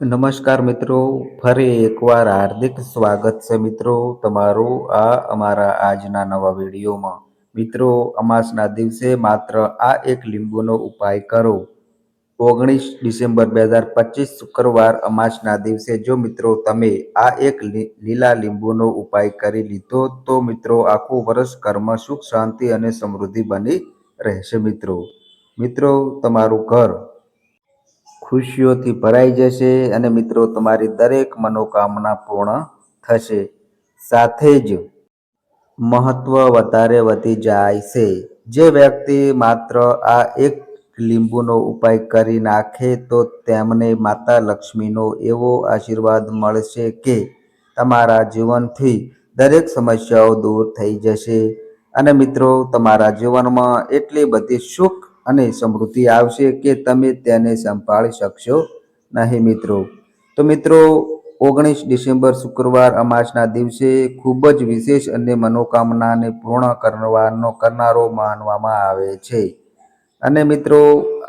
નમસ્કાર મિત્રો, ફરી એકવાર હાર્દિક સ્વાગત છે મિત્રો તમારું અમારા આજના નવા વિડીયોમાં. મિત્રો, અમાસના દિવસે માત્ર આ એક લીંબુનો ઉપાય કરો. 19 ડિસેમ્બર 2025 શુક્રવાર અમાસના દિવસે જો મિત્રો તમે આ એક લીલા લીંબુનો ઉપાય કરી લીધો તો મિત્રો આખું વર્ષ ઘરમાં સુખ શાંતિ અને સમૃદ્ધિ બની રહેશે મિત્રો. મિત્રો, તમારું ઘર ખુશીઓથી ભરાઈ જશે અને મિત્રો તમારી દરેક મનોકામના પૂર્ણ થશે. સાથે જ મહત્વ વધારે વધી જાય છે. જે વ્યક્તિ માત્ર આ એક લીંબુનો ઉપાય કરી નાખે તો તેમને માતા લક્ષ્મીનો એવો આશીર્વાદ મળશે કે તમારા જીવનથી દરેક સમસ્યાઓ દૂર થઈ જશે અને મિત્રો તમારા જીવનમાં એટલી બધી સુખ અને સમૃદ્ધિ આવશે કે તમે તેને સંભાળી શકશો નહીં મિત્રો. તો મિત્રો, 19 ડિસેમ્બર શુક્રવાર અમાસના દિવસે ખૂબ જ વિશેષ અને મનોકામનાને પૂર્ણ કરનારો માનવામાં આવે છે. અને મિત્રો,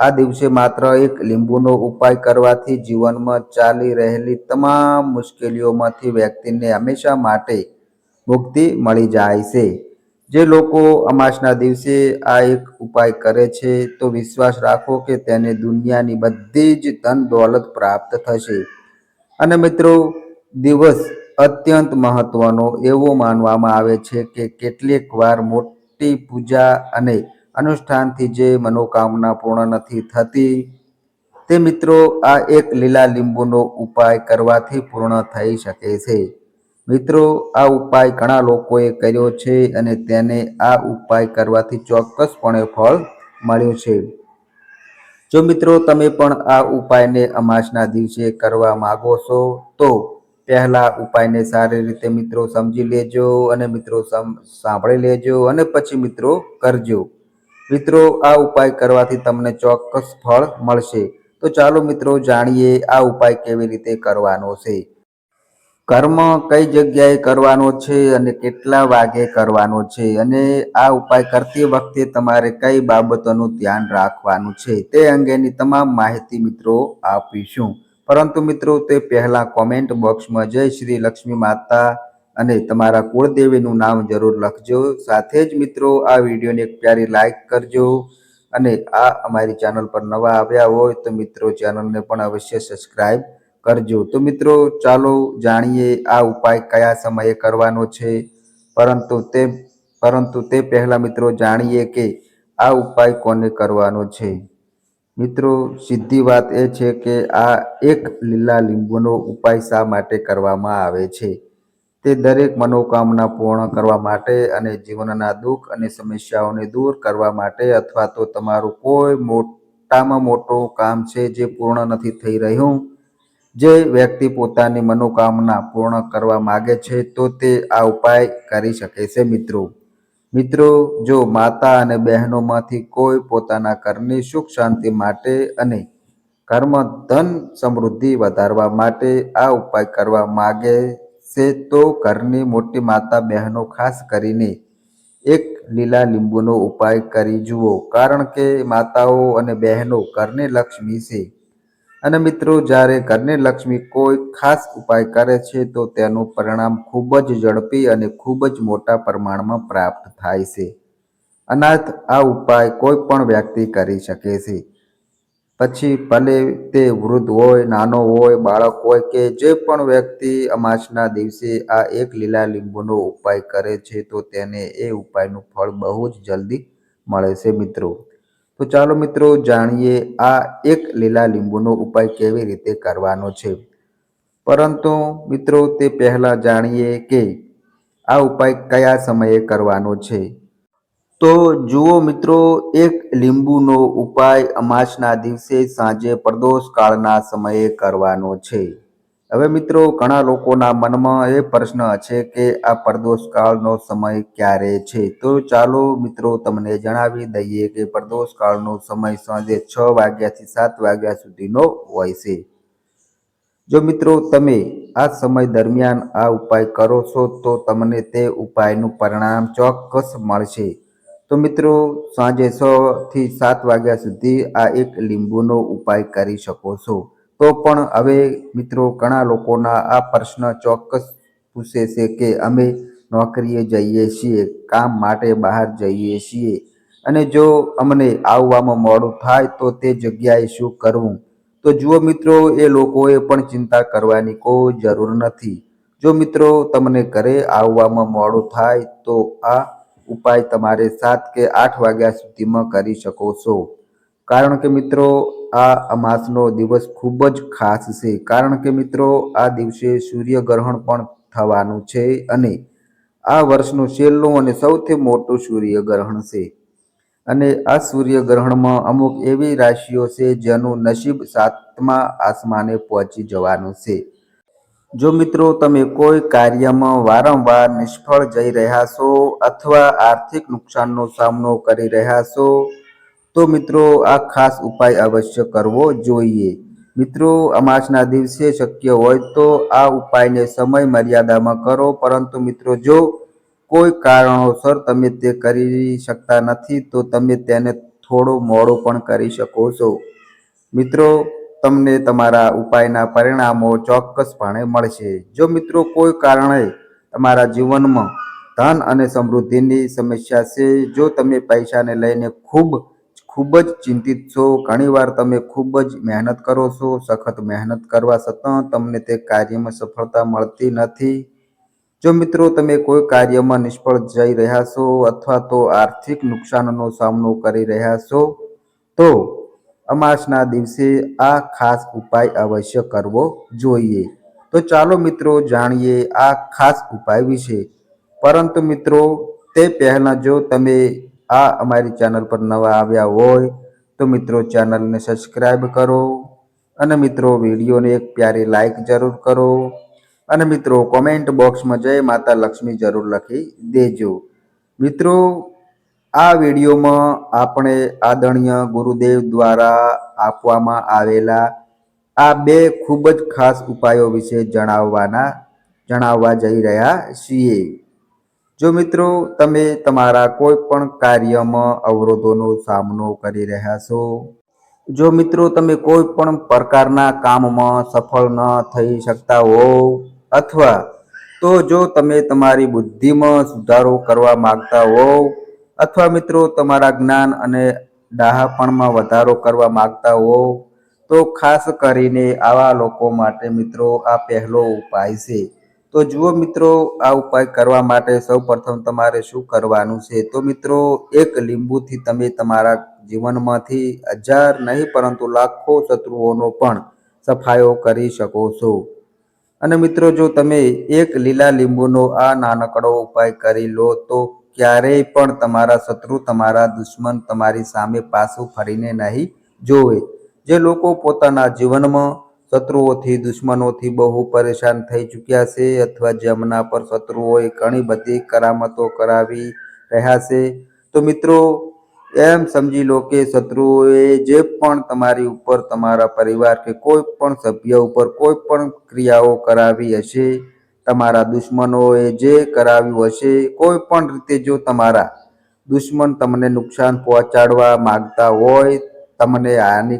આ દિવસે માત્ર એક લીંબુનો ઉપાય કરવાથી જીવનમાં ચાલી રહેલી તમામ મુશ્કેલીઓમાંથી વ્યક્તિને હંમેશા માટે મુક્તિ મળી જાય છે. જે લોકો અમાસના દિવસે આ એક ઉપાય કરે છે તો વિશ્વાસ રાખો કે તેને દુનિયાની બધી જ ધન દોલત પ્રાપ્ત થશે. અને મિત્રો, દિવસ અત્યંત મહત્વનો એવો માનવામાં આવે છે કે કેટલીક વાર મોટી પૂજા અને અનુષ્ઠાનથી જે મનોકામના પૂર્ણ નથી થતી તે મિત્રો આ એક લીલા લીંબુનો ઉપાય કરવાથી પૂર્ણ થઈ શકે છે. મિત્રો, આ ઉપાય ઘણા લોકોએ કર્યો છે અને તેને આ ઉપાય કરવાથી ચોક્કસપણે ફળ મળ્યું છે. જો મિત્રો તમે પણ આ ઉપાયને અમાસના દિવસે કરવા માંગો છો તો પહેલા ઉપાયને સારી રીતે મિત્રો સમજી લેજો અને મિત્રો સાંભળી લેજો અને પછી મિત્રો કરજો. મિત્રો, આ ઉપાય કરવાથી તમને ચોક્કસ ફળ મળશે. તો ચાલો મિત્રો જાણીએ આ ઉપાય કેવી રીતે કરવાનો છે, કર્મ કઈ જગ્યાએ કરવાનો છે અને કેટલા વાગે કરવાનો છે અને આ ઉપાય કરતી વખતે તમારે કઈ બાબતોનું ધ્યાન રાખવાનું છે તે અંગેની તમામ માહિતી મિત્રો આપીશું. પરંતુ મિત્રો તે પહેલા કોમેન્ટ બોક્સમાં જય શ્રી લક્ષ્મી માતા અને તમારા કુળદેવીનું નામ જરૂર લખજો. સાથે જ મિત્રો આ વિડીયોને એક પ્યારી લાઈક કરજો અને આ અમારી ચેનલ પર નવા આવ્યા હોય તો મિત્રો ચેનલને પણ અવશ્ય સબસ્ક્રાઈબ કરજો. તો મિત્રો ચાલો જાણીએ આ ઉપાય કયા સમયે કરવાનો છે. પરંતુ તે પહેલા મિત્રો જાણીએ કે આ ઉપાય કોને કરવાનો છે. મિત્રો, સીધી વાત એ છે કે આ એક લીલા લીંબુનો ઉપાય શા માટે કરવામાં આવે છે. તે દરેક મનોકામના પૂર્ણ કરવા માટે અને જીવનના દુઃખ અને સમસ્યાઓને દૂર કરવા માટે અથવા તો તમારું કોઈ મોટામાં મોટું કામ છે જે પૂર્ણ નથી થઈ રહ્યું. જે વ્યક્તિ પોતાની મનોકામના પૂર્ણ કરવા માગે છે તો તે આ ઉપાય કરી શકે છે મિત્રો. મિત્રો, જો માતા અને બહેનોમાંથી કોઈ પોતાના ઘરની સુખ શાંતિ માટે અને ઘરમાં ધન સમૃદ્ધિ વધારવા માટે આ ઉપાય કરવા માગે છે તો ઘરની મોટી માતા બહેનો ખાસ કરીને એક લીલા લીંબુનો ઉપાય કરી જુઓ, કારણ કે માતાઓ અને બહેનો ઘરની લક્ષ્મી છે. અને મિત્રો, જ્યારે ઘરની લક્ષ્મી કોઈ ખાસ ઉપાય કરે છે તો તેનું પરિણામ ખૂબ જ ઝડપી અને ખૂબ જ મોટા પ્રમાણમાં પ્રાપ્ત થાય છે. અનાથ આ ઉપાય કોઈ પણ વ્યક્તિ કરી શકે છે. પછી ભલે તે વૃદ્ધ હોય, નાનો હોય, બાળક હોય કે જે પણ વ્યક્તિ અમાસના દિવસે આ એક લીલા લીંબુનો ઉપાય કરે છે તો તેને એ ઉપાયનું ફળ બહુ જ જલ્દી મળે છે મિત્રો. તો ચાલો મિત્રો જાણીએ આ એક લીલા લીંબુનો ઉપાય કેવી રીતે કરવાનો છે. પરંતુ મિત્રો તે પહેલા જાણીએ કે આ ઉપાય કયા સમયે કરવાનો છે. તો જુઓ મિત્રો, એક લીંબુનો ઉપાય અમાસના દિવસે સાંજે પ્રદોષ કાળના સમયે કરવાનો છે. હવે મિત્રો ઘણા લોકોના મનમાં એ પ્રશ્ન છે કે આ પ્રદોષ કાળનો સમય ક્યારે છે. તો ચાલો મિત્રો તમને જણાવી દઈએ કે પ્રદોષ કાળનો સમય સાંજે 6 વાગ્યાથી 7 વાગ્યા સુધીનો હોય છે. જો મિત્રો તમે આ સમય દરમિયાન આ ઉપાય કરો છો તો તમને તે ઉપાયનું પરિણામ ચોક્કસ મળશે. તો મિત્રો સાંજે 6 થી 7 વાગ્યા સુધી આ એક લીંબુનો ઉપાય કરી શકો છો. તો પણ હવે મિત્રો ઘણા લોકોના આ પ્રશ્ન ચોક્કસ પૂછે છે કે અમે નોકરીએ જઈએ છીએ, કામ માટે બહાર જઈએ છીએ, અને જો અમને આવવામાં મોડું થાય તો તે જગ્યાએ શું કરવું? તો જુઓ મિત્રો, એ લોકોએ પણ ચિંતા કરવાની કોઈ જરૂર નથી. જો મિત્રો તમને ઘરે આવવામાં મોડું થાય તો આ ઉપાય તમારે 7 કે 8 વાગ્યા સુધીમાં કરી શકો છો. કારણ કે મિત્રો આ અમાસનો દિવસ ખૂબ જ ખાસ છે. કારણ કે મિત્રો આ દિવસે સૂર્યગ્રહણ પણ થવાનું છે અને આ વર્ષનું છેલ્લું અને સૌથી મોટું સૂર્યગ્રહણ છે. અને આ સૂર્યગ્રહણમાં અમુક એવી રાશિઓ છે જેનું નસીબ 7મા આસમાને પહોંચી જવાનું છે. જો મિત્રો તમે કોઈ કાર્યમાં વારંવાર નિષ્ફળ જઈ રહ્યા છો અથવા આર્થિક નુકસાનનો સામનો કરી રહ્યા છો તો મિત્રો આ ખાસ ઉપાય અવશ્ય કરવો જોઈએ. મિત્રો અમાસના દિવસે શક્ય હોય તો આ ઉપાયને સમય મર્યાદામાં કરો, પરંતુ મિત્રો જો કોઈ કારણોસર તમે તે કરી શકતા નથી તો તમે તેને થોડું મોડું પણ કરી શકો છો. મિત્રો તમને તમારા ઉપાયના પરિણામો ચોક્કસપણે મળશે. જો મિત્રો કોઈ કારણે તમારા જીવનમાં ધન અને સમૃદ્ધિની સમસ્યા છે, જો તમે પૈસાને લઈને ખૂબ જ ચિંતિત છો, ઘણીવાર તમે ખૂબ જ મહેનત કરો છો, સખત મહેનત કરવા છતાં તમને તે કાર્યમાં સફળતા મળતી નથી. જો મિત્રો તમે કોઈ કાર્યમાં નિષ્ફળ જઈ રહ્યા છો અથવા તો આર્થિક નુકસાનનો સામનો કરી રહ્યા છો તો અમાસના દિવસે આ ખાસ ઉપાય અવશ્ય કરવો જોઈએ. તો ચાલો મિત્રો જાણીએ આ ખાસ ઉપાય વિશે. પરંતુ મિત્રો તે પહેલાં જો તમે આ અમારી ચેનલ પર નવા આવ્યા હોય તો મિત્રો ચેનલને સબસ્ક્રાઈબ કરો અને મિત્રો વિડીયોને એક પ્યારી લાઈક જરૂર કરો અને મિત્રો કોમેન્ટ બોક્સમાં જય માતા લક્ષ્મી જરૂર લખી દેજો. મિત્રો આ વિડીયોમાં આપણે આદરણીય ગુરુદેવ દ્વારા આપવામાં આવેલા આ 2 ખૂબ જ ખાસ ઉપાયો વિશે જણાવવા જઈ રહ્યા છીએ. જો મિત્રો તમે તમારા કોઈ પણ કાર્યમાં અવરોધોનો સામનો કરી રહ્યા છો, જો મિત્રો તમે કોઈ પણ પ્રકારના કામમાં સફળ ન થઈ શકતા હો, અથવા તો જો તમે તમારી બુદ્ધિમાં સુધારો કરવા માંગતા હો, અથવા મિત્રો તમારા જ્ઞાન અને ડહાપણમાં વધારો કરવા માંગતા હો, તો ખાસ કરીને આવા લોકો માટે મિત્રો આ પહેલો ઉપાય છે. તો જુઓ મિત્રો, આ ઉપાય કરવા માટે સૌપ્રથમ તમારે શું કરવાનું છે? તો મિત્રો એક લીંબુથી તમે તમારા જીવનમાંથી 1000 નહીં પરંતુ લાખો શત્રુઓનો પણ સફાયો કરી શકો છો. અને મિત્રો જો તમે એક લીલા લીંબુનો આ નાનકડો ઉપાય કરી લો તો ક્યારેય પણ તમારા શત્રુ, તમારા દુશ્મન તમારી સામે પાછું ફરીને નહીં જોવે. જે લોકો પોતાના જીવનમાં શત્રુઓથી, દુશ્મનોથી બહુ પરેશાન થઈ ચૂક્યા છે અથવા જેમના પર શત્રુઓએ ઘણી બધી કરામતો કરાવી રહ્યા છે, તો મિત્રો એમ સમજી લો કે શત્રુઓએ જે પણ તમારી ઉપર, તમારા પરિવાર કે કોઈ પણ સભ્ય ઉપર કોઈ પણ ક્રિયાઓ કરાવી હશે, તમારા દુશ્મનોએ જે કરાવ્યું હશે, કોઈ પણ રીતે જો તમારા દુશ્મન તમને નુકસાન પહોંચાડવા માગતા હોય, તમને હાનિ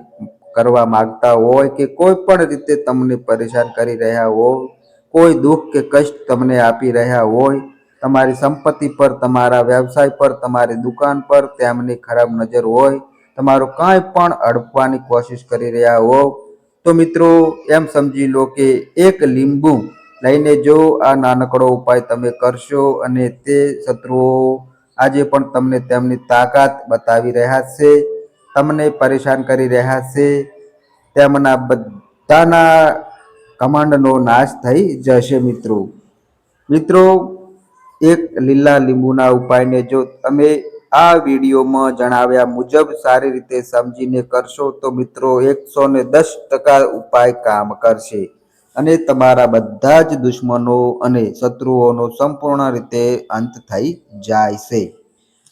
કરવા માગતા હોય કે કોઈ પણ રીતે તમને પરેશાન કરી રહ્યા હોય, કોઈ દુઃખ કે કષ્ટ તમને આપી રહ્યા હોય, તમારી સંપત્તિ પર, તમારા વ્યવસાય પર, તમારી દુકાન પર તેમની ખરાબ નજર હોય, તમારું કાંઈ પણ હડપવાની કોશિશ કરી રહ્યા હો, તો મિત્રો એમ સમજી લો કે એક લીંબુ લઈને જો આ નાનકડો ઉપાય તમે કરશો અને તે શત્રુઓ આજે પણ તમને તેમની તાકાત બતાવી રહ્યા છે, તમને પરેશાન કરી રહ્યા છે, તેમના બધાના કમાંડનો નાશ થઈ જશે. મિત્રો એક લીલા લીંબુના ઉપાયને જો તમે આ વિડીયોમાં જણાવ્યા મુજબ સારી રીતે સમજીને કરશો તો મિત્રો 110% ઉપાય કામ કરશે અને તમારા બધા જ દુશ્મનો અને શત્રુઓનો સંપૂર્ણ રીતે અંત થઈ જાય છે.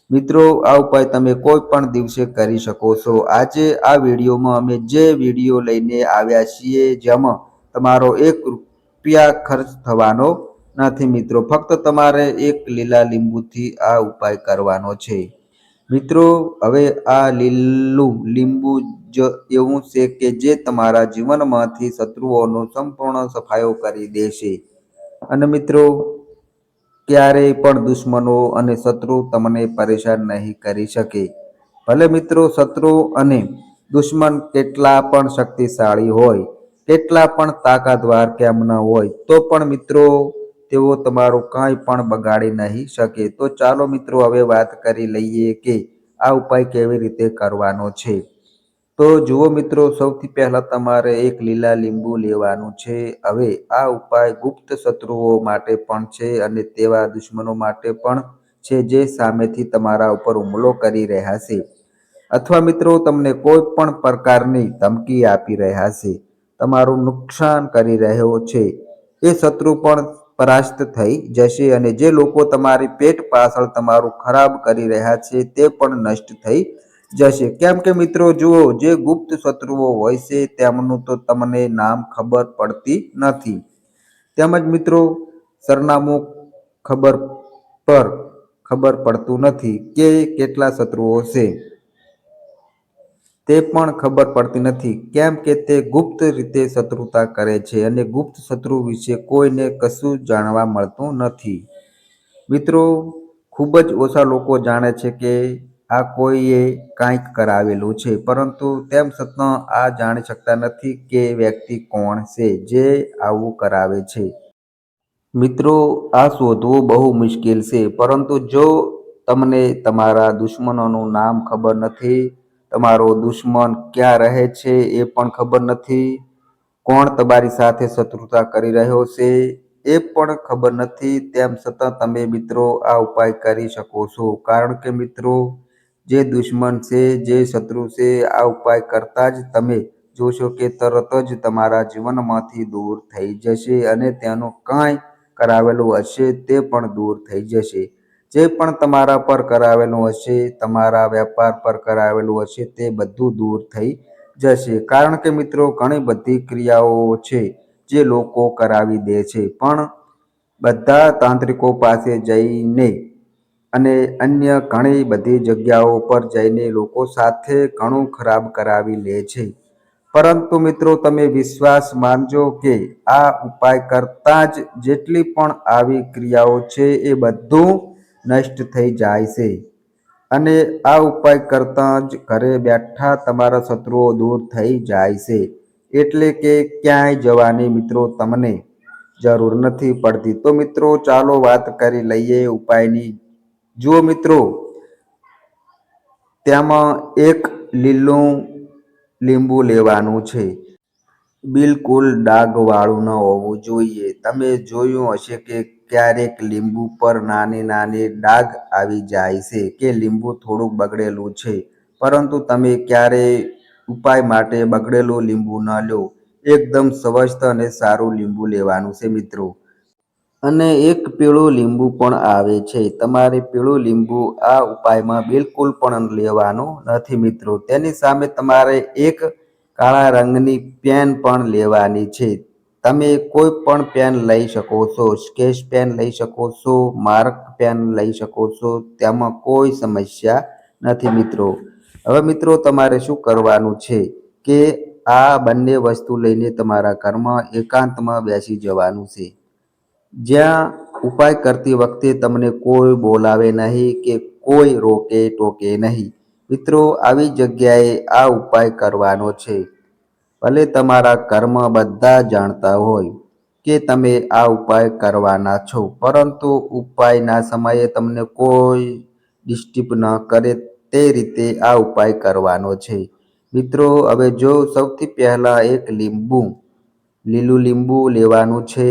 મિત્રો આ ઉપાય તમે કોઈ પણ દિવસે કરી શકો છો. આજે આ વિડીયોમાં અમે જે વિડીયો લઈને આવ્યા છીએ જેમાં તમારો 1 રૂપિયા ખર્ચ થવાનો નથી મિત્રો, ફક્ત તમારે એક લીલા લીંબુથી આ ઉપાય કરવાનો છે. મિત્રો, હવે આ લીલું લીંબુ જ એવું છે કે જે તમારા જીવનમાંથી શત્રુઓનો સંપૂર્ણ સફાયો કરી દેશે. અને મિત્રો, ક્યારેય પણ દુશ્મનો અને શત્રુ તમને પરેશાન નહીં કરી શકે. ભલે મિત્રો શત્રુ અને દુશ્મન કેટલા પણ શક્તિશાળી હોય, કેટલા પણ તાકાતવાર કેમ ન હોય, તો પણ મિત્રો તેઓ તમારું કાંઈ પણ બગાડી નહીં શકે. તો ચાલો મિત્રો હવે વાત કરી લઈએ કે આ ઉપાય કેવી રીતે કરવાનો છે. તો જુઓ મિત્રો, સૌથી પહેલાં તમારે એક લીલા લીંબુ લેવાનું છે. હવે આ ઉપાય ગુપ્ત શત્રુઓ માટે પણ છે અને તેવા દુશ્મનો માટે પણ છે જે સામેથી તમારા ઉપર હુમલો કરી રહ્યા છે, અથવા મિત્રો તમને કોઈ પણ પ્રકારની ધમકી આપી રહ્યા છે, તમારું નુકસાન કરી રહ્યો છે. એ શત્રુ પણ પરાસ્ત થઈ જશે અને જે લોકો તમારી પેટ પાછળ તમારું ખરાબ કરી રહ્યા છે તે પણ નષ્ટ થઈ જશે. કેમ કે મિત્રો જુઓ, જે ગુપ્ત શત્રુઓ હોય છે તેમનું તો તમને નામ ખબર પડતી નથી, તેમજ મિત્રો સરનામું ખબર પડતું નથી કે કેટલા શત્રુઓ છે તે પણ ખબર પડતી નથી. કેમ કે તે ગુપ્ત રીતે શત્રુતા કરે છે અને ગુપ્ત શત્રુ વિશે કોઈને કશું જાણવા મળતું નથી. મિત્રો, ખૂબ જ ઓછા લોકો જાણે છે કે આ કોઈએ કાંઈક કરાવેલું છે, પરંતુ તેમ છતાં આ જાણી શકતા નથી કે વ્યક્તિ કોણ છે જે આવું કરાવે છે. મિત્રો, આ શોધવું બહુ મુશ્કેલ છે, પરંતુ જો તમને તમારા દુશ્મનોનું નામ ખબર નથી, તમારો દુશ્મન ક્યાં રહે છે એ પણ ખબર નથી, કોણ તમારી સાથે શત્રુતા કરી રહ્યો છે એ પણ ખબર નથી, તેમ છતાં તમે મિત્રો આ ઉપાય કરી શકો છો. કારણ કે મિત્રો, જે દુશ્મન છે, જે શત્રુ છે, આ ઉપાય કરતાં જ તમે જોશો કે તરત જ તમારા જીવનમાંથી દૂર થઈ જશે અને તેનું કાંઈ કરાવેલું હશે તે પણ દૂર થઈ જશે. જે પણ તમારા પર કરાવેલું હશે, તમારા વેપાર પર કરાવેલું હશે, તે બધું દૂર થઈ જશે. કારણ કે મિત્રો ઘણી બધી ક્રિયાઓ છે જે લોકો કરાવી દે છે, પણ બધા તાંત્રિકો પાસે જઈને અને અન્ય ઘણી બધી જગ્યાઓ પર જઈને લોકો સાથે ઘણું ખરાબ કરાવી લે છે. પરંતુ મિત્રો તમે વિશ્વાસ માનજો કે આ ઉપાય કરતાં જ જેટલી પણ આવી ક્રિયાઓ છે એ બધું નષ્ટ થઈ જાય છે અને આ ઉપાય કરતાં જ ઘરે બેઠા તમારા શત્રુઓ દૂર થઈ જાય છે. એટલે કે ક્યાંય જવાની મિત્રો તમને જરૂર નથી પડતી. તો મિત્રો ચાલો વાત કરી લઈએ ઉપાયની. જુઓ મિત્રો, તેમાં એક લીલું લીંબુ લેવાનું છે. બિલકુલ ડાઘવાળું ન હોવું જોઈએ. તમે જોયું હશે કે ક્યારેક લીંબુ પર નાની નાની ડાઘ આવી જાય છે કે લીંબુ થોડુંક બગડેલું છે, પરંતુ તમે ક્યારેય ઉપાય માટે બગડેલું લીંબુ ન લો. એકદમ સ્વસ્થ અને સારું લીંબુ લેવાનું છે મિત્રો. અને એક પીળું લીંબુ પણ આવે છે. તમારે પીળું લીંબુ આ ઉપાયમાં બિલકુલ પણ લેવાનું નથી મિત્રો. તેની સામે તમારે એક કાળા રંગની પેન પણ લેવાની છે. તમે કોઈ પણ પેન લઈ શકો છો, સ્કેચ પેન લઈ શકો છો, માર્ક પેન લઈ શકો છો, તેમાં કોઈ સમસ્યા નથી મિત્રો. હવે મિત્રો તમારે શું કરવાનું છે કે આ બંને વસ્તુ લઈને તમારા ઘરમાં એકાંતમાં બેસી જવાનું છે, જ્યાં ઉપાય કરતી વખતે તમને કોઈ બોલાવે નહીં કે કોઈ રોકે ટોકે નહીં. મિત્રો આવી જગ્યાએ આ ઉપાય કરવાનો છે. ભલે તમારા ઘરમાં બધા જાણતા હોય કે તમે આ ઉપાય કરવાના છો, પરંતુ ઉપાયના સમયે તમને કોઈ ડિસ્ટર્બ ન કરે તે રીતે આ ઉપાય કરવાનો છે. મિત્રો હવે જો સૌથી પહેલાં એક લીલું લીંબુ લેવાનું છે.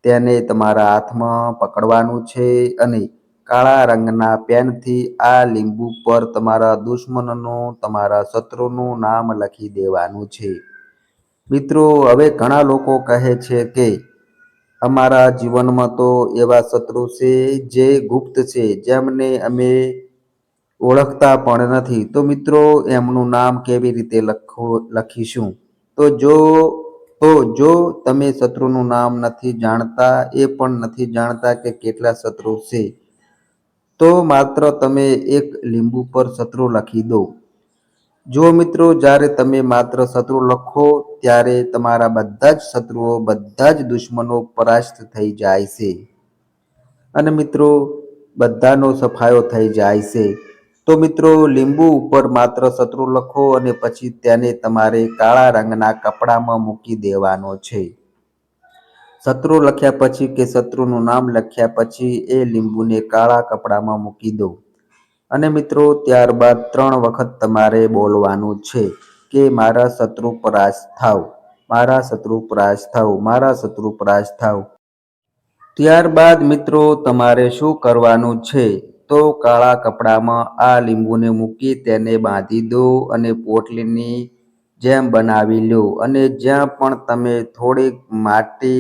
તેને તમારા હાથમાં પકડવાનું છે અને કાળા રંગના પેનથી આ લીંબુ પર તમારા દુશ્મનનું, તમારા શત્રુનું નામ લખી દેવાનું છે. મિત્રો હવે ઘણા લોકો કહે છે કે અમારા જીવનમાં તો એવા શત્રુ છે જે ગુપ્ત છે, જેમને અમે ઓળખતા પણ નથી. તો મિત્રો એમનું નામ કેવી રીતે લખીશું? તો જો તમે શત્રુનું નામ નથી જાણતા, એ પણ નથી જાણતા કે કેટલા શત્રુ છે, તો માત્ર તમે એક લીંબુ પર શત્રુ લખી દો. જો મિત્રો, જ્યારે તમે માત્ર શત્રુ લખો ત્યારે તમારા બધા જ શત્રુઓ, બધા જ દુશ્મનો પરાસ્ત થઈ જાય છે અને મિત્રો બધાનો સફાયો થઈ જાય છે. તો મિત્રો, લીંબુ ઉપર માત્ર શત્રુ લખો અને પછી તેને તમારે કાળા રંગના કપડામાં મૂકી દેવાનો છે. શત્રુ લખ્યા પછી કે શત્રુનું નામ લખ્યા પછી એ લીંબુને કાળા કપડામાં મૂકી દો અને મિત્રો ત્યારબાદ 3 વખત તમારે બોલવાનું છે કે મારા શત્રુ પરાસ્ત થાવ, મારા શત્રુ પરાસ્ત થાવ, મારા શત્રુ પરાસ્ત થાવ. ત્યારબાદ મિત્રો તમારે શું કરવાનું છે? તો કાળા કપડામાં આ લીંબુને મૂકી તેને બાંધી દો અને પોટલીની જેમ બનાવી લો અને જ્યાં પણ તમે થોડીક માટી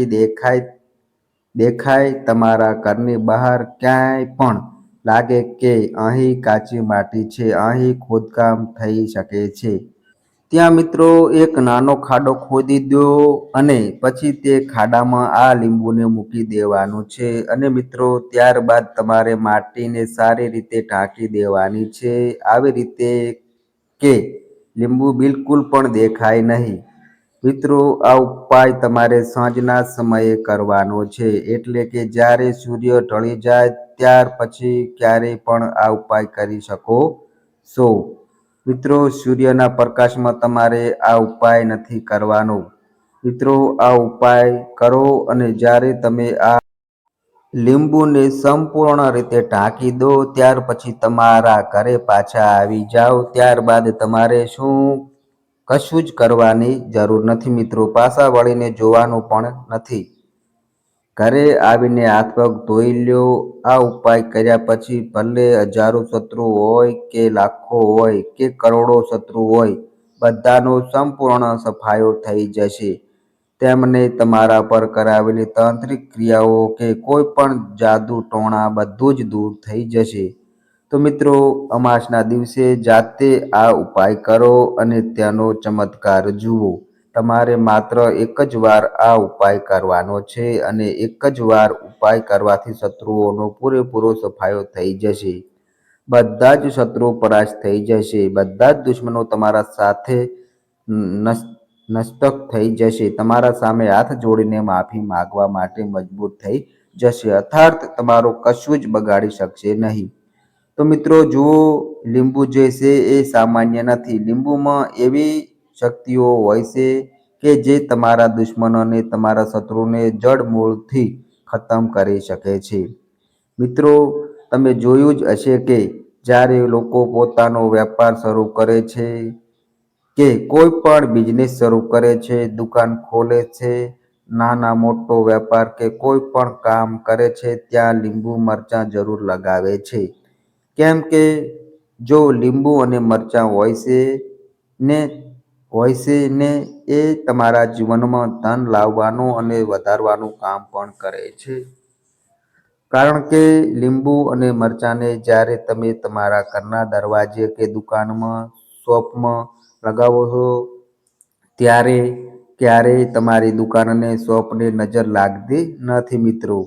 દેખાય તમારા ઘરની બહાર ક્યાંય પણ લાગે કે અહીં કાચી માટી છે, અહીં ખોદકામ થઈ શકે છે, ત્યાં મિત્રો એક નાનો ખાડો ખોદી દો અને પછી તે ખાડામાં આ લીંબુને મૂકી દેવાનું છે અને મિત્રો ત્યારબાદ તમારે માટીને સારી રીતે ઢાંકી દેવાની છે, આવી રીતે કે લીંબુ બિલકુલ પણ દેખાય નહીં. મિત્રો આ ઉપાય તમારે સાંજના સમયે કરવાનો છે, એટલે કે જ્યારે સૂર્ય ઢળી જાય ત્યાર પછી ક્યારેય પણ આ ઉપાય કરી શકો છો. મિત્રો સૂર્યના પ્રકાશમાં તમારે આ ઉપાય નથી કરવાનો. મિત્રો આ ઉપાય કરો અને જ્યારે તમે આ લીંબુને સંપૂર્ણ રીતે ઢાંકી દો ત્યાર પછી તમારા ઘરે પાછા આવી જાઓ. ત્યારબાદ તમારે કશું જ કરવાની જરૂર નથી મિત્રો, પાછા વળીને જોવાનું પણ નથી. ઘરે આવીને હાથ પગ ધોઈ લો. આ ઉપાય કર્યા પછી ભલે હજારો શત્રુ હોય કે લાખો હોય કે કરોડો શત્રુ હોય, બધાનો સંપૂર્ણ સફાયો થઈ જશે. તેમને તમારા પર કરાવેલી તાંત્રિક ક્રિયાઓ કે કોઈ પણ જાદુ ટોણા બધું જ દૂર થઈ જશે. તો મિત્રો અમાસના દિવસે જાતે આ ઉપાય કરો અને તેનો ચમત્કાર જુઓ. તમારે માત્ર એક જ વાર આ ઉપાય કરવાનો છે અને એક જ વાર ઉપાય કરવાથી શત્રુઓનો પૂરેપૂરો સફાયો થઈ જશે. બધા જ શત્રુઓ પરાસ્ત થઈ જશે. બધા જ દુશ્મનો તમારા સાથે નસ્તક થઈ જશે, તમારા સામે હાથ જોડીને માફી માંગવા માટે મજબૂર થઈ જશે, અર્થાત તમારું કશું જ બગાડી શકશે નહીં. તો મિત્રો જુઓ, લીંબુ જે છે એ સામાન્ય નથી. લીંબુમાં એવી શક્તિઓ હોય છે કે જે તમારા દુશ્મનોને, તમારા શત્રુને જડમૂળથી ખતમ કરી શકે છે. મિત્રો તમે જોયું જ હશે કે જ્યારે લોકો પોતાનો વેપાર શરૂ કરે છે કે કોઈ પણ બિઝનેસ શરૂ કરે છે, દુકાન ખોલે છે, નાના મોટો વેપાર કે કોઈ પણ કામ કરે છે, ત્યાં લીંબુ મરચાં જરૂર લગાવે છે. કેમ કે જો લીંબુ અને મરચાં હોય છે ને એ તમારા જીવનમાં ધન લાવવાનું અને વધારવાનું કામ પણ કરે છે. કારણ કે લીંબુ અને મરચાંને જ્યારે તમે તમારા ઘરના દરવાજે કે દુકાનમાં, શોપમાં લગાવો છો ત્યારે ક્યારેય તમારી દુકાનને, શોપને નજર લાગતી નથી મિત્રો.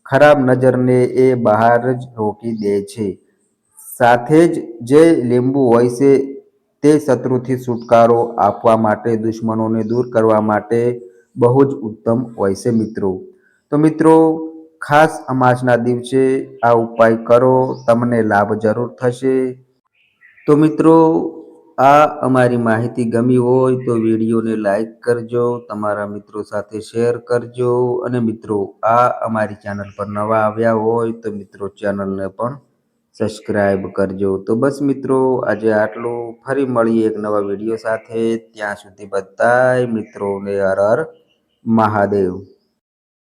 ખરાબ નજરને એ બહાર જ રોકી દે છે. સાથે જ જે લીંબુ હોય છે તે શત્રુથી છુટકારો આપવા માટે, દુશ્મનોને દૂર કરવા માટે બહુ જ ઉત્તમ હોય છે મિત્રો. તો મિત્રો ખાસ અમાસના દિવસે આ ઉપાય કરો, તમને લાભ જરૂર થશે. તો મિત્રો આ અમારી માહિતી ગમી હોય તો વિડીયોને લાઈક કરજો, તમારા મિત્રો સાથે શેર કરજો અને મિત્રો આ અમારી ચેનલ પર નવા આવ્યા હોય તો મિત્રો ચેનલને પણ સબસ્ક્રાઈબ કરજો. તો બસ મિત્રો આજે આટલું. ફરી મળીએ એક નવા વિડીયો સાથે. ત્યાં સુધી બધાય મિત્રોને હર હર મહાદેવ.